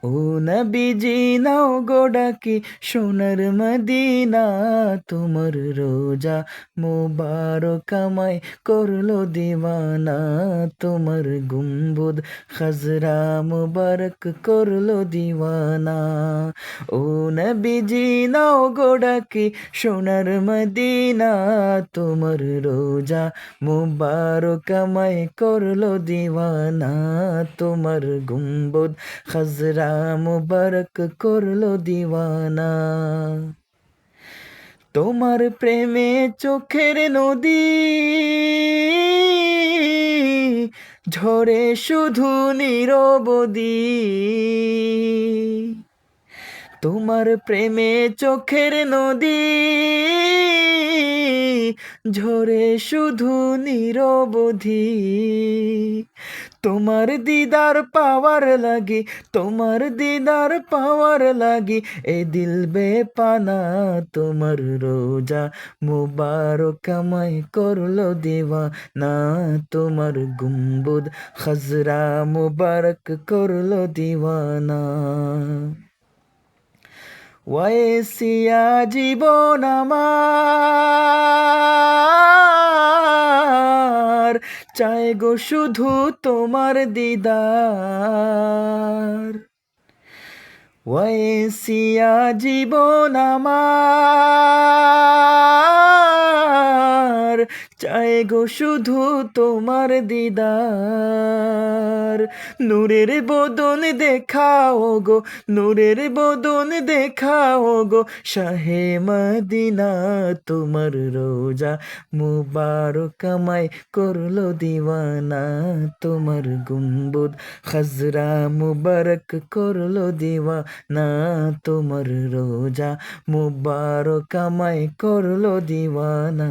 ও নবীজি নাও গো ডাকি সোনার মদিনা, তোমার রোজা মুবারক আমায় করলো দিওয়ানা, তোমার গুম্বুদ খাজরা মুবারক করলো দিওয়ানা। ও নবীজি নাও গো ডাকি সোনার মদিনা, তোমার রোজা মুবারক আমায় করলো দিওয়ানা, তোমার গুম্বুদ খাজরা মুবারক করলো দিওয়ানা। তোমার প্রেমে চোখের নদী ঝরে শুধু নিরবধি, তোমার প্রেমে চোখের নদী ঝরে শুধু নিরবধি, তোমার দিদার পাওয়ার লাগি, তোমার দিদার পাওয়ার লাগি এ দিল বেপানা, তোমার রোজা মুবারক আমায় করলো দিওয়ানা, তোমার গুম্বুদ খাজরা মুবারক করলো দিওয়ানা। ওয়াইসিয়া জীবন আমার চাই গো শুধু তোমার দিদার, ওয়াইসিয়া জীবন আমার চাই গো শুধু তোমার দিদার। নূরের বদন দেখাও গো, নূরের বদন দেখাও গো শাহে মদিনা, তোমার রোজা মুবারক আমায় করলো দিওয়ানা, তোমার গুম্বুদ খাজরা মুবারক করলো দিওয়ানা, তোমার রোজা মুবারক আমায় করলো দিওয়ানা।